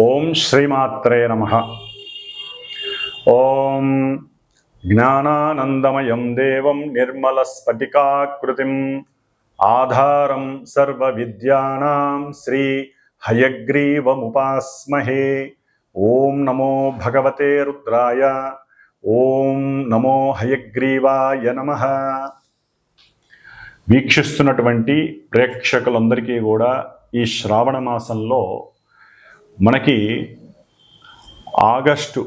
ఓం శ్రీమాత్రే నమః. ఓం జ్ఞానానందమయం దేవం నిర్మలస్ఫటికాకృతిం ఆధారం సర్వవిద్యానాం శ్రీ హయగ్రీవముపాస్మహే. ఓం నమో భగవతే రుద్రాయ. ఓం నమో హయగ్రీవాయ నమః. వీక్షిస్తున్నటువంటి ప్రేక్షకులందరికీ కూడా ఈ శ్రావణ మాసంలో మనకి ఆగస్టు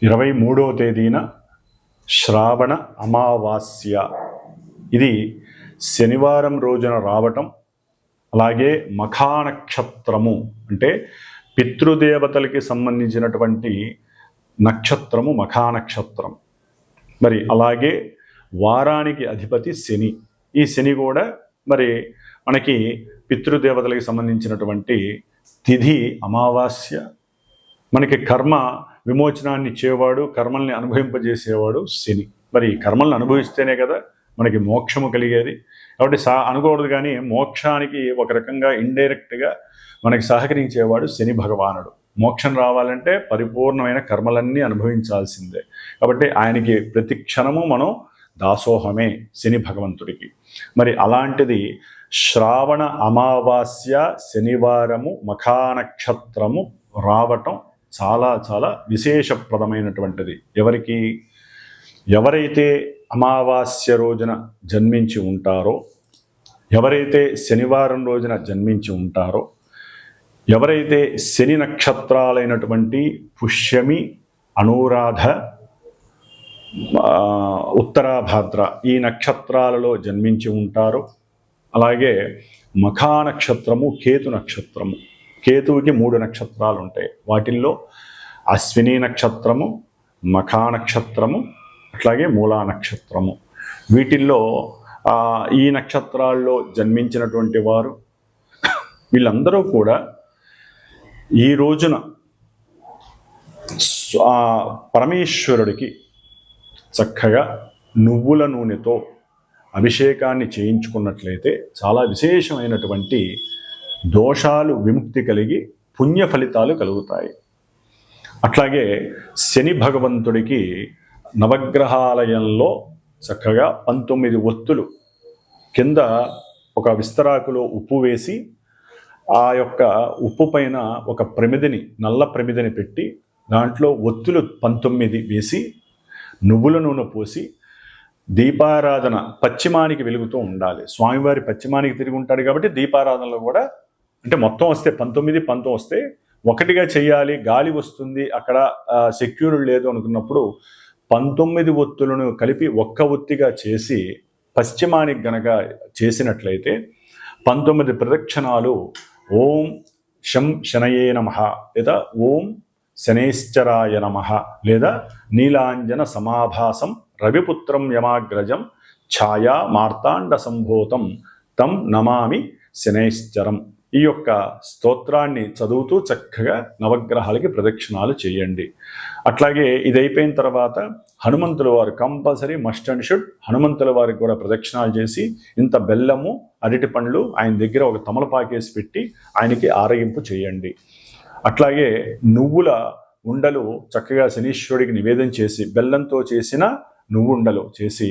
23వ తేదీన శ్రావణ అమావాస్య, ఇది శనివారం రోజున రావటం, అలాగే మఖా నక్షత్రము అంటే పితృదేవతలకి సంబంధించినటువంటి నక్షత్రము మఖా నక్షత్రం. మరి అలాగే వారానికి అధిపతి శని. ఈ శని కూడా మరి మనకి పితృదేవతలకి సంబంధించినటువంటి తిథి అమావాస్య. మనకి కర్మ విమోచనాన్ని ఇచ్చేవాడు, కర్మల్ని అనుభవింపజేసేవాడు శని. మరి కర్మల్ని అనుభవిస్తేనే కదా మనకి మోక్షము కలిగేది. కాబట్టి అనుకోవద్దు, కానీ మోక్షానికి ఒక రకంగా ఇండైరెక్ట్గా మనకి సహకరించేవాడు శని భగవానుడు. మోక్షం రావాలంటే పరిపూర్ణమైన కర్మలన్నీ అనుభవించాల్సిందే. కాబట్టి ఆయనకి ప్రతి క్షణము మనం దాసోహమే శని భగవంతుడికి. మరి అలాంటిది శ్రావణ అమావాస్య శనివారము మఖా నక్షత్రము రావటం చాలా చాలా విశేషప్రదమైనటువంటిది. ఎవరైతే అమావాస్య రోజున జన్మించి ఉంటారో, ఎవరైతే శనివారం రోజున జన్మించి ఉంటారో, ఎవరైతే శని నక్షత్రాలైనటువంటి పుష్యమి, అనురాధ, ఉత్తరాభాద్ర ఈ నక్షత్రాలలో జన్మించి ఉంటారో, అలాగే మఖా నక్షత్రము, కేతు నక్షత్రము. కేతువుకి 3 నక్షత్రాలు ఉంటాయి. వాటిల్లో అశ్విని నక్షత్రము, మఖా నక్షత్రము, అట్లాగే మూలా నక్షత్రము. వీటిల్లో ఈ నక్షత్రాల్లో జన్మించినటువంటి వారు వీళ్ళందరూ కూడా ఈ రోజున పరమేశ్వరుడికి చక్కగా నువ్వుల నూనెతో అభిషేకాన్ని చేయించుకున్నట్లయితే చాలా విశేషమైనటువంటి దోషాలు విముక్తి కలిగి పుణ్య ఫలితాలు కలుగుతాయి. అట్లాగే శని భగవంతుడికి నవగ్రహాలయంలో చక్కగా 19 ఒత్తులు కింద ఒక విస్తరాకులో ఉప్పు వేసి, ఆ యొక్క ఉప్పు పైన ఒక ప్రమిదిని, నల్ల ప్రమిదిని పెట్టి దాంట్లో ఒత్తులు 19 వేసి నువ్వుల నూనె పోసి దీపారాధన పశ్చిమానికి వెలుగుతూ ఉండాలి. స్వామివారి పశ్చిమానికి తిరిగి ఉంటాడు కాబట్టి దీపారాధనలో కూడా అంటే మొత్తం వస్తే 19 వస్తే ఒకటిగా చేయాలి. గాలి వస్తుంది, అక్కడ సెక్యూర్ లేదు అనుకున్నప్పుడు 19 ఒత్తులను కలిపి ఒక్క ఒత్తిగా చేసి పశ్చిమానికి గనక చేసినట్లయితే 19 ప్రదక్షిణాలు ఓం శం శనయే నమః, లేదా ఓం శనైశ్చరాయ నమః, లేదా నీలాంజన సమాభాసం రవిపుత్రం యమాగ్రజం ఛాయా మార్తాండ సంభూతం తం నమామి శనైశ్చరం. ఈ యొక్క స్తోత్రాన్ని చదువుతూ చక్కగా నవగ్రహాలకి ప్రదక్షిణాలు చేయండి. అట్లాగే ఇది అయిపోయిన తర్వాత హనుమంతుల వారు కంపల్సరీ మస్ట్ అండ్ షుడ్ హనుమంతుల వారికి కూడా ప్రదక్షిణాలు చేసి ఇంత బెల్లము, అరటి పండ్లు ఆయన దగ్గర ఒక తమలపాకేసి పెట్టి ఆయనకి ఆరగింపు చేయండి. అట్లాగే నువ్వుల ఉండలు చక్కగా శనీశ్వరుడికి నివేదన చేసి, బెల్లంతో చేసిన నువ్వుండలు చేసి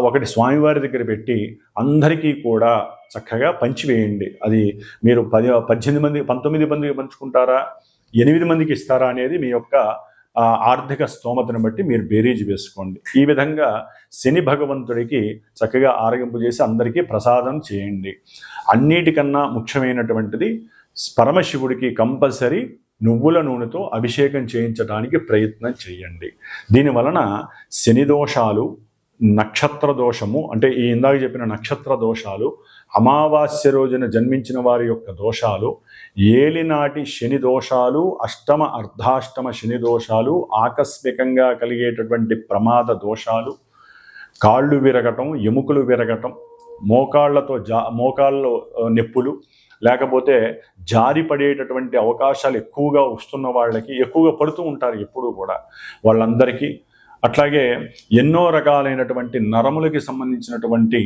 ఒకటి స్వామివారి దగ్గర పెట్టి అందరికీ కూడా చక్కగా పంచివేయండి. అది మీరు 18 మంది 19 మందికి పంచుకుంటారా, 8 మందికి ఇస్తారా అనేది మీ యొక్క ఆర్థిక స్తోమతను బట్టి మీరు బేరీజు వేసుకోండి. ఈ విధంగా శని భగవంతుడికి చక్కగా ఆరగింపు చేసి అందరికీ ప్రసాదం చేయండి. అన్నిటికన్నా ముఖ్యమైనటువంటిది పరమశివుడికి కంపల్సరీ నువ్వుల నూనెతో అభిషేకం చేయించడానికి ప్రయత్నం చేయండి. దీనివలన శని దోషాలు, నక్షత్ర దోషము అంటే ఈ ఇందాక చెప్పిన నక్షత్ర దోషాలు, అమావాస్య రోజున జన్మించిన వారి యొక్క దోషాలు, ఏలినాటి శని దోషాలు, అష్టమ అర్ధాష్టమ శని దోషాలు, ఆకస్మికంగా కలిగేటటువంటి ప్రమాద దోషాలు, కాళ్ళు విరగటం, ఎముకలు విరగటం, మోకాళ్ళలో నొప్పులు, లేకపోతే జారి పడేటటువంటి అవకాశాలు ఎక్కువగా వస్తున్న వాళ్ళకి, ఎక్కువగా పడుతూ ఉంటారు ఎప్పుడూ కూడా, వాళ్ళందరికీ అట్లాగే ఎన్నో రకాలైనటువంటి నరములకి సంబంధించినటువంటి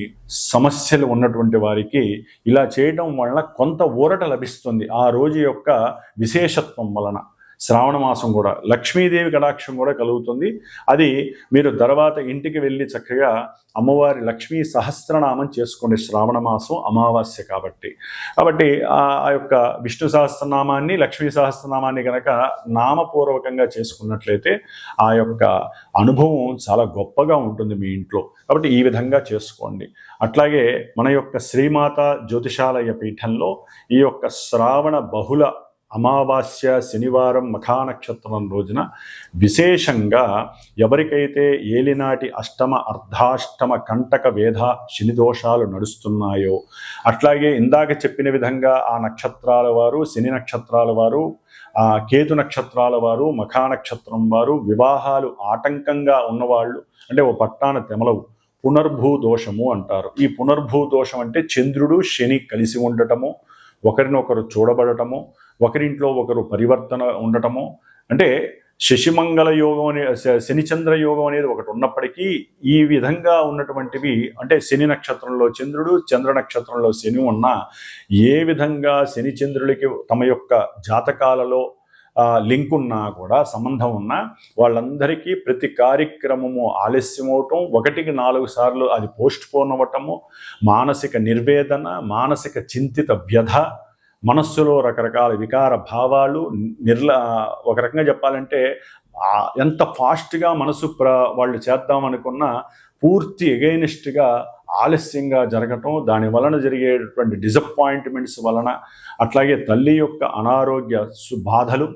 సమస్యలు ఉన్నటువంటి వారికి ఇలా చేయడం వలన కొంత ఊరట లభిస్తుంది. ఆ రోజు యొక్క విశేషత్వం వలన శ్రావణ మాసం కూడా లక్ష్మీదేవి కటాక్షం కూడా కలుగుతుంది. అది మీరు తర్వాత ఇంటికి వెళ్ళి చక్కగా అమ్మవారి లక్ష్మీ సహస్రనామం చేసుకోండి. శ్రావణ మాసం అమావాస్య కాబట్టి ఆ యొక్క విష్ణు సహస్రనామాన్ని లక్ష్మీ సహస్రనామాన్ని కనుక నామపూర్వకంగా చేసుకున్నట్లయితే ఆ యొక్క అనుభవం చాలా గొప్పగా ఉంటుంది మీ ఇంట్లో. కాబట్టి ఈ విధంగా చేసుకోండి. అట్లాగే మన యొక్క శ్రీమాత జ్యోతిషాలయ పీఠంలో ఈ యొక్క శ్రావణ బహుళ అమావాస్య శనివారం మఖా నక్షత్రం రోజున విశేషంగా ఎవరికైతే ఏలినాటి అష్టమ అర్ధాష్టమ కంటక వేధ శని దోషాలు నడుస్తున్నాయో, అట్లాగే ఇందాక చెప్పిన విధంగా ఆ నక్షత్రాల వారు, శని నక్షత్రాల వారు, కేతు నక్షత్రాల వారు, మఖా నక్షత్రం వారు, వివాహాలు ఆటంకంగా ఉన్నవాళ్ళు, అంటే ఓ పట్టాన తెమలవు, పునర్భూ దోషము అంటారు. ఈ పునర్భూ దోషం అంటే చంద్రుడు శని కలిసి ఉండటము, ఒకరినొకరు చూడబడటము, ఒకరింట్లో ఒకరు పరివర్తన ఉండటము, అంటే శశిమంగళ యోగం అనే శనిచంద్ర యోగం అనేది ఒకటి ఉన్నప్పటికీ ఈ విధంగా ఉన్నటువంటివి, అంటే శని నక్షత్రంలో చంద్రుడు, చంద్ర నక్షత్రంలో శని ఉన్నా ఏ విధంగా శని చంద్రులకి తమ యొక్క జాతకాలలో లింక్ ఉన్నా కూడా, సంబంధం ఉన్నా, వాళ్ళందరికీ ప్రతి కార్యక్రమము ఆలస్యం అవటం, 1-4 సార్లు అది పోస్ట్ పోన్ అవ్వటము, మానసిక నిర్వేదన, మానసిక చింతిత వ్యధ, మనస్సులో రకరకాల వికార భావాలు, ఒక రకంగా చెప్పాలంటే ఎంత ఫాస్ట్గా మనసు వాళ్ళు చేద్దామనుకున్నా పూర్తి ఎగైనిస్ట్గా ఆలస్యంగా జరగటం, దాని వలన జరిగేటువంటి డిసప్పాయింట్మెంట్స్ వలన, అట్లాగే తల్లి యొక్క అనారోగ్య బాధలు,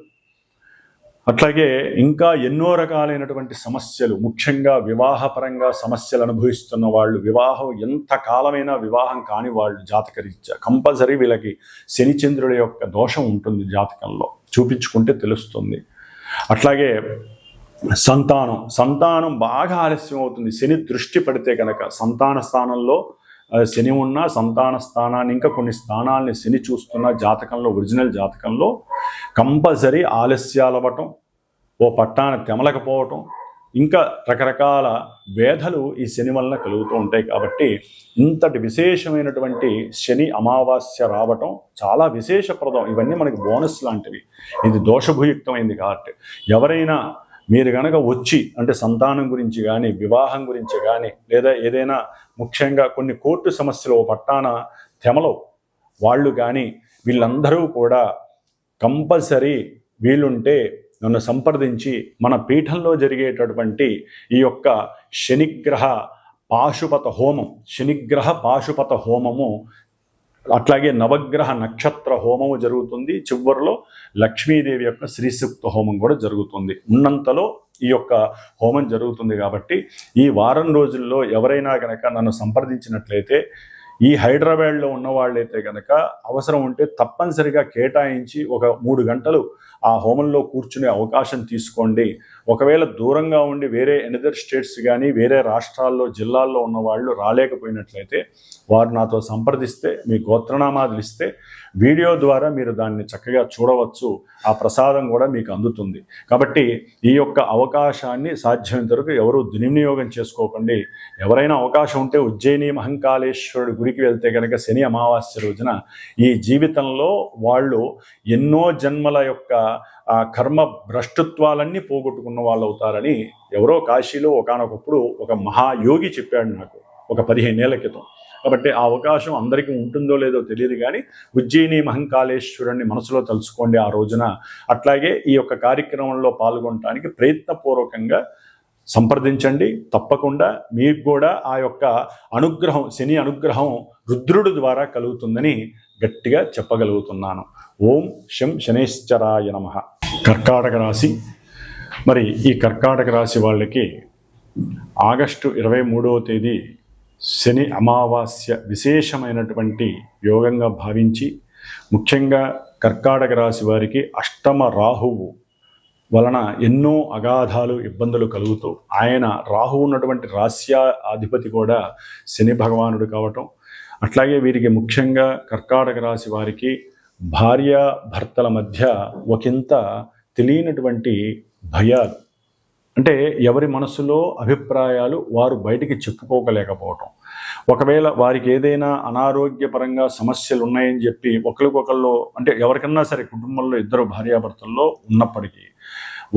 అట్లాగే ఇంకా ఎన్నో రకాలైనటువంటి సమస్యలు, ముఖ్యంగా వివాహపరంగా సమస్యలు అనుభవిస్తున్న వాళ్ళు, వివాహం ఎంత కాలమైనా వివాహం కాని వాళ్ళు జాతకరీత్యా కంపల్సరీ వీళ్ళకి శనిచంద్రుడి యొక్క దోషం ఉంటుంది, జాతకంలో చూపించుకుంటే తెలుస్తుంది. అట్లాగే సంతానం బాగా ఆలస్యం అవుతుంది. శని దృష్టి పడితే కనుక సంతాన స్థానంలో శని ఉన్న సంతాన స్థానాన్ని, ఇంకా కొన్ని స్థానాలని శని చూస్తున్న జాతకంలో, ఒరిజినల్ జాతకంలో కంపల్సరీ ఆలస్యాలు అవ్వటం, ఓ పట్టాన తెమలకపోవటం, ఇంకా రకరకాల వేధలు ఈ శని వలన కలుగుతూ ఉంటాయి. కాబట్టి ఇంతటి విశేషమైనటువంటి శని అమావాస్య రావటం చాలా విశేషప్రదం. ఇవన్నీ మనకి బోనస్ లాంటివి. ఇది దోషభూయుక్తమైంది కాబట్టి ఎవరైనా మీరు కనుక వచ్చి, అంటే సంతానం గురించి కానీ, వివాహం గురించి కానీ, లేదా ఏదైనా ముఖ్యంగా కొన్ని కోర్టు సమస్యలు ఓ పట్టాన తెమలో వాళ్ళు కానీ, వీళ్ళందరూ కూడా కంపల్సరీ వీలుంటే నన్ను సంప్రదించి మన పీఠంలో జరిగేటటువంటి ఈ యొక్క శనిగ్రహ పాశుపత హోమము, అట్లాగే నవగ్రహ నక్షత్ర హోమము జరుగుతుంది. చివరిలో లక్ష్మీదేవి యొక్క శ్రీసూక్త హోమం కూడా జరుగుతుంది. ఉన్నంతలో ఈ యొక్క హోమం జరుగుతుంది. కాబట్టి ఈ వారం రోజుల్లో ఎవరైనా కనుక నన్ను సంప్రదించినట్లయితే, ఈ హైదరాబాద్లో ఉన్న వాళ్ళైతే కనుక అవసరం ఉంటే తప్పనిసరిగా కేటాయించి ఒక 3 గంటలు ఆ హోమంలో కూర్చునే అవకాశం తీసుకోండి. ఒకవేళ దూరంగా ఉండి వేరే ఎనదర్ స్టేట్స్ కానీ, వేరే రాష్ట్రాల్లో, జిల్లాల్లో ఉన్న వాళ్ళు రాలేకపోయినట్లయితే వారు నాతో సంప్రదిస్తే, మీ గోత్రనామాదులు ఇస్తే వీడియో ద్వారా మీరు దాన్ని చక్కగా చూడవచ్చు. ఆ ప్రసాదం కూడా మీకు అందుతుంది. కాబట్టి ఈ యొక్క అవకాశాన్ని సాధ్యమైనంత వరకు ఎవరూ దుర్వినియోగం చేసుకోకండి. ఎవరైనా అవకాశం ఉంటే ఉజ్జయిని మహంకాళేశ్వరుడి గుడికి వెళ్తే కనుక శని అమావాస్య రోజున ఈ జీవితంలో వాళ్ళు ఎన్నో జన్మల యొక్క కర్మ భ్రష్టత్వాలన్నీ పోగొట్టుకున్న వాళ్ళు అవుతారని ఎవరో కాశీలో ఒకానొకప్పుడు ఒక మహాయోగి చెప్పాడు నాకు, ఒక 15 ఏళ్ల క్రితం. కాబట్టి ఆ అవకాశం అందరికీ ఉంటుందో లేదో తెలియదు, కానీ ఉజ్జయిని మహంకాళేశ్వరుని మనసులో తలుచుకోండి ఆ రోజున. అట్లాగే ఈ యొక్క కార్యక్రమంలో పాల్గొనడానికి ప్రయత్నపూర్వకంగా సంప్రదించండి. తప్పకుండా మీకు కూడా ఆ యొక్క అనుగ్రహం, శని అనుగ్రహం రుద్రుడి ద్వారా కలుగుతుందని గట్టిగా చెప్పగలుగుతున్నాను. ఓం శం శనేశ్వరాయ నమః. కర్కాటక రాశి. మరి ఈ కర్కాటక రాశి వాళ్ళకి ఆగస్టు 23వ తేదీ శని అమావాస్య విశేషమైనటువంటి యోగంగా భావించి, ముఖ్యంగా కర్కాటక రాశి వారికి అష్టమ రాహువు వలన ఎన్నో అగాధాలు, ఇబ్బందులు కలుగుతూ, ఆయన రాహువు ఉన్నటువంటి రాశ్యాధిపతి కూడా శని భగవానుడు కావటం, అట్లాగే వీరికి ముఖ్యంగా కర్కాటక రాశి వారికి భార్య భర్తల మధ్య ఒకంత తెలియనటువంటి భయాలు, అంటే ఎవరి మనసులో అభిప్రాయాలు వారు బయటికి చెప్పుకోలేకపోవటం, ఒకవేళ వారికి ఏదైనా అనారోగ్యపరంగా సమస్యలు ఉన్నాయని చెప్పి ఒకరికొకళ్ళు, అంటే ఎవరికన్నా సరే కుటుంబంలో ఇద్దరు భార్యాభర్తల్లో ఉన్నప్పటికీ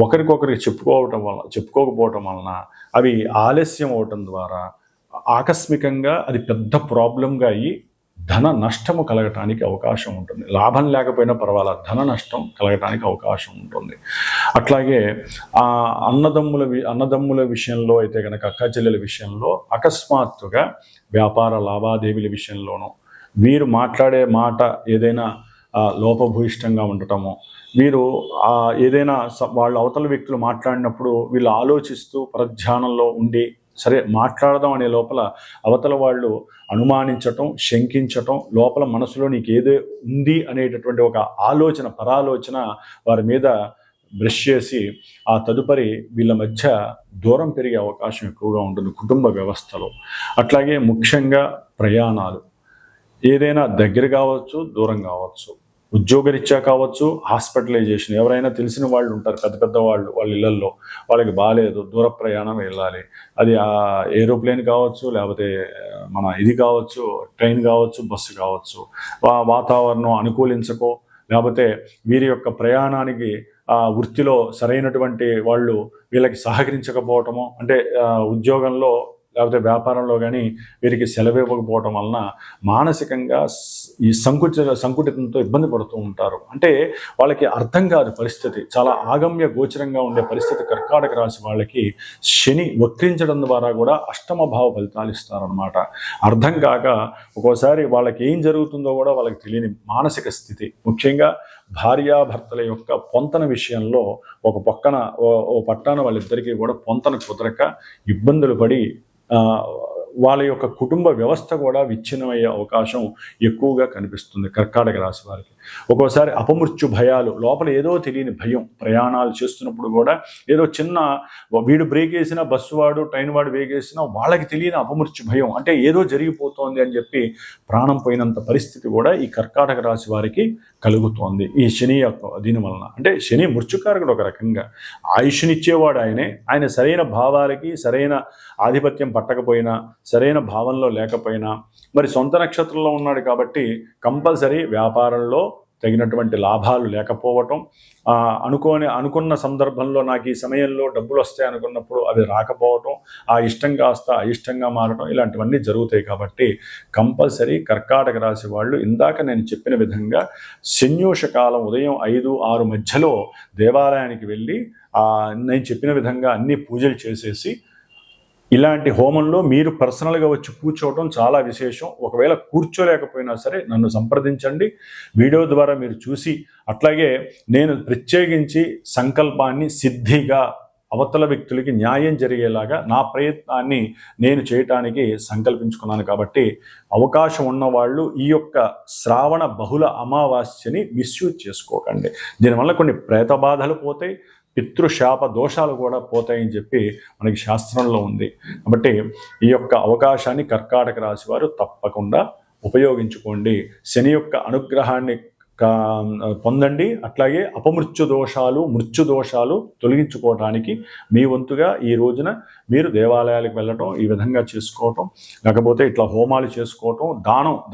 ఒకరికొకరికి చెప్పుకోకపోవటం వలన అవి ఆలస్యం అవటం ద్వారా ఆకస్మికంగా అది పెద్ద ప్రాబ్లంగా అయ్యి ధన నష్టము కలగటానికి అవకాశం ఉంటుంది. లాభం లేకపోయినా పర్వాలేదు, ధన నష్టం కలగటానికి అవకాశం ఉంటుంది. అట్లాగే అన్నదమ్ముల విషయంలో అయితే కనుక, అక్క చెల్లెల విషయంలో అకస్మాత్తుగా వ్యాపార లావాదేవీల విషయంలోనూ వీరు మాట్లాడే మాట ఏదైనా లోపభూయిష్టంగా ఉండటము, వీరు ఏదైనా వాళ్ళ అవతల వ్యక్తులు మాట్లాడినప్పుడు వీళ్ళు ఆలోచిస్తూ పరధ్యానంలో ఉండి సరే మాట్లాడదాం అనే లోపల అవతల వాళ్ళు అనుమానించటం, శంకించటం, లోపల మనసులో నీకు ఏదో ఉంది అనేటటువంటి ఒక పరాలోచన వారి మీద బ్రష్ చేసి ఆ తదుపరి వీళ్ళ మధ్య దూరం పెరిగే అవకాశం ఎక్కువగా ఉంటుంది కుటుంబ వ్యవస్థలో. అట్లాగే ముఖ్యంగా ప్రయాణాలు, ఏదైనా దగ్గర కావచ్చు, దూరం కావచ్చు, ఉద్యోగరీత్యా కావచ్చు, హాస్పిటలైజేషన్, ఎవరైనా తెలిసిన వాళ్ళు ఉంటారు పెద్ద పెద్ద వాళ్ళ ఇళ్లల్లో, వాళ్ళకి బాగాలేదు, దూర ప్రయాణం వెళ్ళాలి, అది ఏరోప్లేన్ కావచ్చు, లేకపోతే ఇది కావచ్చు, ట్రైన్ కావచ్చు, బస్సు కావచ్చు, వాతావరణం అనుకూలించకో, లేకపోతే వీరి యొక్క ప్రయాణానికి వృత్తిలో సరైనటువంటి వాళ్ళు వీళ్ళకి సహకరించకపోవటము, అంటే ఉద్యోగంలో లేకపోతే వ్యాపారంలో కానీ వీరికి సెలవు ఇవ్వకపోవటం వలన మానసికంగా ఈ సంకుటితంతో ఇబ్బంది పడుతూ ఉంటారు. అంటే వాళ్ళకి అర్థం కాదు పరిస్థితి, చాలా ఆగమ్య గోచరంగా ఉండే పరిస్థితి కర్కాటక రాశి వాళ్ళకి శని వక్రించడం ద్వారా కూడా అష్టమ భావ ఫలితాలు ఇస్తారనమాట. అర్థం కాక ఒక్కోసారి వాళ్ళకి ఏం జరుగుతుందో కూడా వాళ్ళకి తెలియని మానసిక స్థితి, ముఖ్యంగా భార్యాభర్తల యొక్క పొంతన విషయంలో ఒక పట్టాన వాళ్ళిద్దరికీ కూడా పొంతన కుదరక ఇబ్బందులు పడి వాళ్ళ యొక్క కుటుంబ వ్యవస్థ కూడా విచ్ఛిన్నమయ్యే అవకాశం ఎక్కువగా కనిపిస్తుంది కర్కాటక రాశి వారికి. ఒక్కోసారి అపమృత్యు భయాలు, లోపల ఏదో తెలియని భయం, ప్రయాణాలు చేస్తున్నప్పుడు కూడా ఏదో చిన్న వీడు బ్రేక్ వేసినా, బస్సు వాడు ట్రైన్ వాడు బ్రేక్ వేసినా వాళ్ళకి తెలియని అపమృత్యు భయం, అంటే ఏదో జరిగిపోతోంది అని చెప్పి ప్రాణం పోయినంత పరిస్థితి కూడా ఈ కర్కాటక రాశి వారికి కలుగుతోంది ఈ శని యొక్క దీనివలన. అంటే శని మృత్యుకారకుడు, ఒక రకంగా ఆయుష్నిచ్చేవాడు ఆయనే. ఆయన సరైన భావాలకి సరైన ఆధిపత్యం పట్టకపోయినా, సరైన భావంలో లేకపోయినా, మరి సొంత నక్షత్రంలో ఉన్నాడు కాబట్టి కంపల్సరీ వ్యాపారంలో తగినటువంటి లాభాలు లేకపోవటం, అనుకున్న సందర్భంలో నాకు ఈ సమయంలో డబ్బులు వస్తాయి అనుకున్నప్పుడు అవి రాకపోవటం, ఆ ఇష్టం కాస్త అయిష్టంగా మారటం, ఇలాంటివన్నీ జరుగుతాయి. కాబట్టి కంపల్సరీ కర్కాటక రాశి వాళ్ళు ఇందాక నేను చెప్పిన విధంగా శన్యూష కాలం ఉదయం 5-6 మధ్యలో దేవాలయానికి వెళ్ళి నేను చెప్పిన విధంగా అన్ని పూజలు చేసేసి ఇలాంటి హోమంలో మీరు పర్సనల్గా వచ్చి కూర్చోవడం చాలా విశేషం. ఒకవేళ కూర్చోలేకపోయినా సరే నన్ను సంప్రదించండి, వీడియో ద్వారా మీరు చూసి, అట్లాగే నేను ప్రత్యేకించి సంకల్పాన్ని సిద్ధిగా అవతల వ్యక్తులకి న్యాయం జరిగేలాగా నా ప్రయత్నాన్ని నేను చేయటానికి సంకల్పించుకున్నాను. కాబట్టి అవకాశం ఉన్నవాళ్ళు ఈ యొక్క శ్రావణ బహుళ అమావాస్యని మిస్యూజ్ చేసుకోకండి. దీనివల్ల కొన్ని ప్రేత బాధలు పోతాయి, పితృశాప దోషాలు కూడా పోతాయని చెప్పి మనకి శాస్త్రంలో ఉంది. కాబట్టి ఈ యొక్క అవకాశాన్ని కర్కాటక రాశి వారు తప్పకుండా ఉపయోగించుకోండి. శని యొక్క అనుగ్రహాన్ని పొందండి. అట్లాగే అపమృత్యు దోషాలు, మృత్యు దోషాలు తొలగించుకోవడానికి మీ వంతుగా ఈ రోజున మీరు దేవాలయాలకు వెళ్ళటం, ఈ విధంగా చేసుకోవటం, లేకపోతే ఇట్లా హోమాలు చేసుకోవటం,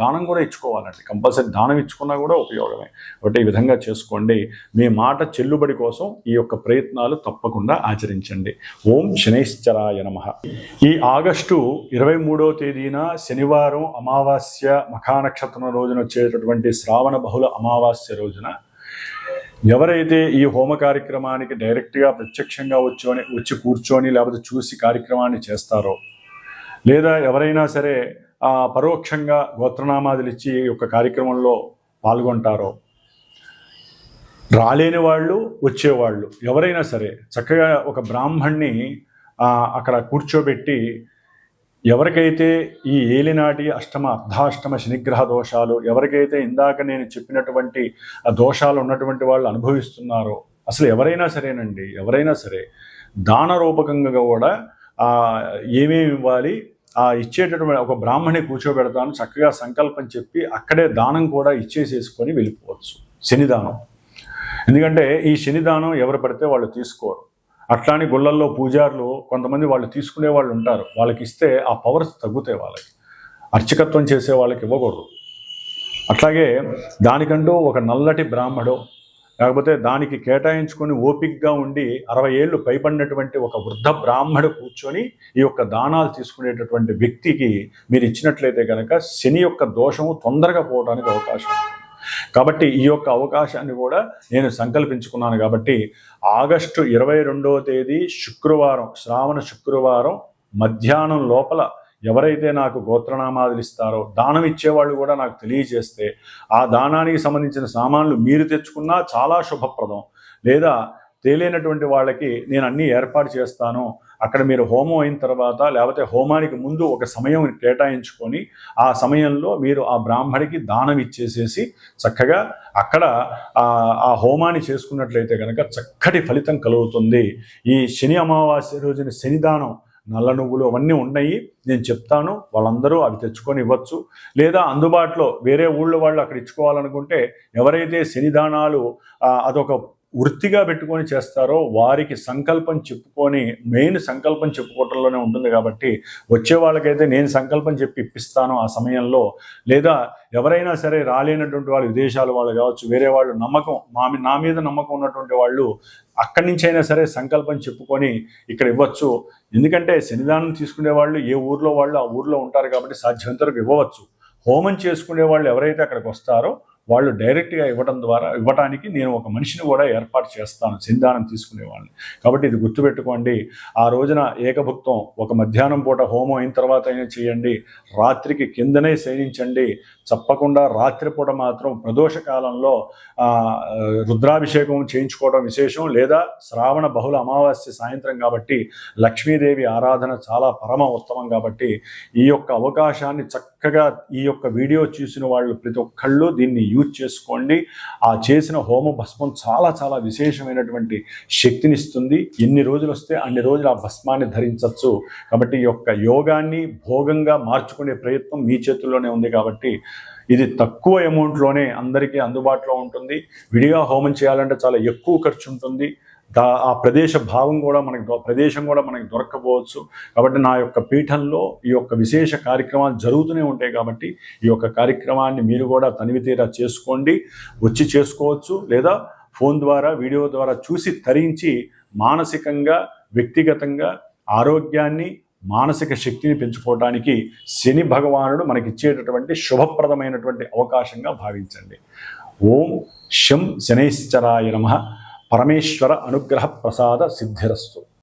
దానం కూడా ఇచ్చుకోవాలండి. కంపల్సరీ దానం ఇచ్చుకున్నా కూడా ఉపయోగమే. కాబట్టి ఈ విధంగా చేసుకోండి. మీ మాట చెల్లుబడి కోసం ఈ యొక్క ప్రయత్నాలు తప్పకుండా ఆచరించండి. ఓం శనైశ్చరాయ నమః. ఈ ఆగస్టు 23వ తేదీన శనివారం అమావాస్య మఖానక్షత్రం రోజున వచ్చేటటువంటి శ్రావణ బహుళ అమావాస్య రోజున ఎవరైతే ఈ హోమ కార్యక్రమానికి డైరెక్ట్గా ప్రత్యక్షంగా వచ్చి కూర్చొని లేకపోతే చూసి కార్యక్రమాన్ని చేస్తారో, లేదా ఎవరైనా సరే పరోక్షంగా గోత్రనామాదులు ఇచ్చి ఈ యొక్క కార్యక్రమంలో పాల్గొంటారో, రాలేని వాళ్ళు, వచ్చేవాళ్ళు ఎవరైనా సరే చక్కగా ఒక బ్రాహ్మణ్ణి అక్కడ కూర్చోబెట్టి, ఎవరికైతే ఈ ఏలినాటి అష్టమ అర్ధాష్టమ శనిగ్రహ దోషాలు, ఎవరికైతే ఇందాక నేను చెప్పినటువంటి దోషాలు ఉన్నటువంటి వాళ్ళు అనుభవిస్తున్నారో, అసలు ఎవరైనా సరేనండి, ఎవరైనా సరే దాన రూపకంగా కూడా ఏమేమి ఇవ్వాలి, ఇచ్చేటటువంటి ఒక బ్రాహ్మణి కూర్చోబెడతాను, చక్కగా సంకల్పం చెప్పి అక్కడే దానం కూడా ఇచ్చేసేసుకొని వెళ్ళిపోవచ్చు. శనిదానం. ఎందుకంటే ఈ శనిదానం ఎవరు పడితే వాళ్ళు తీసుకోరు. అట్లాని గుళ్ళల్లో పూజారులు కొంతమంది వాళ్ళు తీసుకునే వాళ్ళు ఉంటారు, వాళ్ళకి ఇస్తే ఆ పవర్స్ తగ్గుతాయి, వాళ్ళకి అర్చకత్వం చేసే వాళ్ళకి ఇవ్వకూడదు. అట్లాగే దానికంటూ ఒక నల్లటి బ్రాహ్మడు, లేకపోతే దానికి కేటాయించుకొని ఓపికగా ఉండి 60 ఏళ్ళు పైబడినటువంటి ఒక వృద్ధ బ్రాహ్మడు కూర్చొని ఈ యొక్క దానాలు తీసుకునేటటువంటి వ్యక్తికి మీరు ఇచ్చినట్లయితే కనుక శని యొక్క దోషము తొందరగా పోవడానికి అవకాశం ఉంది. కాబట్టి ఈ యొక్క అవకాశాన్ని కూడా నేను సంకల్పించుకున్నాను. కాబట్టి ఆగస్టు 22వ తేదీ శుక్రవారం, శ్రావణ శుక్రవారం మధ్యాహ్నం లోపల ఎవరైతే నాకు గోత్రనామాదులు ఇస్తారో, దానం ఇచ్చేవాళ్ళు కూడా నాకు తెలియజేస్తే ఆ దానానికి సంబంధించిన సామాన్లు మీరు తెచ్చుకున్నా చాలా శుభప్రదం. లేదా తేలినటువంటి వాళ్ళకి నేను అన్నీ ఏర్పాటు చేస్తాను, అక్కడ మీరు హోమం అయిన తర్వాత లేకపోతే హోమానికి ముందు ఒక సమయం కేటాయించుకొని ఆ సమయంలో మీరు ఆ బ్రాహ్మడికి దానం ఇచ్చేసేసి చక్కగా అక్కడ ఆ హోమాన్ని చేసుకున్నట్లయితే కనుక చక్కటి ఫలితం కలుగుతుంది. ఈ శని అమావాస్య రోజున శనిదానం నల్ల నువ్వులు అవన్నీ ఉన్నాయి, నేను చెప్తాను, వాళ్ళందరూ అవి తెచ్చుకొని ఇవ్వచ్చు. లేదా అందుబాటులో వేరే ఊళ్ళో వాళ్ళు అక్కడ ఇచ్చుకోవాలనుకుంటే ఎవరైతే శనిదానాలు అదొక వృత్తిగా పెట్టుకొని చేస్తారో వారికి సంకల్పం చెప్పుకొని, మెయిన్ సంకల్పం చెప్పుకోవటంలోనే ఉంటుంది. కాబట్టి వచ్చే వాళ్ళకైతే నేను సంకల్పం చెప్పి ఇప్పిస్తాను ఆ సమయంలో. లేదా ఎవరైనా సరే రాలేనటువంటి వాళ్ళు, విదేశాల వాళ్ళు కావచ్చు, వేరే వాళ్ళు నమ్మకం నా మీద నమ్మకం ఉన్నటువంటి వాళ్ళు అక్కడి నుంచి అయినా సరే సంకల్పం చెప్పుకొని ఇక్కడ ఇవ్వచ్చు. ఎందుకంటే శనిదానం తీసుకునే వాళ్ళు ఏ ఊర్లో వాళ్ళు ఆ ఊర్లో ఉంటారు కాబట్టి సాధ్యమైనంత వరకు ఇవ్వవచ్చు. హోమం చేసుకునే వాళ్ళు ఎవరైతే అక్కడికి వస్తారో వాళ్ళు డైరెక్ట్గా ఇవ్వటానికి నేను ఒక మనిషిని కూడా ఏర్పాటు చేస్తాను, శనిదానం తీసుకునే వాళ్ళని. కాబట్టి ఇది గుర్తుపెట్టుకోండి. ఆ రోజున ఏకభుక్తం ఒక మధ్యాహ్నం పూట హోమం అయిన తర్వాత అయినా చేయండి, రాత్రికి కిందనే శయనించండి. తప్పకుండా రాత్రిపూట మాత్రం ప్రదోష కాలంలో రుద్రాభిషేకం చేయించుకోవడం విశేషం. లేదా శ్రావణ బహుళ అమావాస్య సాయంత్రం కాబట్టి లక్ష్మీదేవి ఆరాధన చాలా పరమ ఉత్తమం. కాబట్టి ఈ యొక్క అవకాశాన్ని చక్కగా ఈ యొక్క వీడియో చూసిన వాళ్ళు ప్రతి ఒక్కళ్ళు దీన్ని యూజ్ చేసుకోండి. ఆ చేసిన హోమ భస్మం చాలా చాలా విశేషమైనటువంటి శక్తినిస్తుంది. ఎన్ని రోజులు వస్తే అన్ని రోజులు ఆ భస్మాన్ని ధరించవచ్చు. కాబట్టి ఈ యొక్క యోగాన్ని భోగంగా మార్చుకునే ప్రయత్నం మీ చేతుల్లోనే ఉంది. కాబట్టి ఇది తక్కువ అమౌంట్లోనే అందరికీ అందుబాటులో ఉంటుంది. విడిగా హోమం చేయాలంటే చాలా ఎక్కువ ఖర్చు ఉంటుంది. ఆ ప్రదేశం కూడా మనకి దొరకపోవచ్చు. కాబట్టి నా యొక్క పీఠంలో ఈ యొక్క విశేష కార్యక్రమాలు జరుగుతూనే ఉంటాయి. కాబట్టి ఈ యొక్క కార్యక్రమాన్ని మీరు కూడా తనివితీరా చేసుకోండి, వచ్చి చేసుకోవచ్చు. లేదా ఫోన్ ద్వారా వీడియో ద్వారా చూసి తరించి మానసికంగా వ్యక్తిగతంగా ఆరోగ్యాన్ని మానసిక శక్తిని పెంచుకోవడానికి శని భగవానుడు మనకిచ్చేటటువంటి శుభప్రదమైనటువంటి అవకాశంగా భావించండి. ఓం శం శనైశ్చరాయ నమః. పరమేశ్వర అనుగ్రహ ప్రసాద సిద్ధిరస్తు.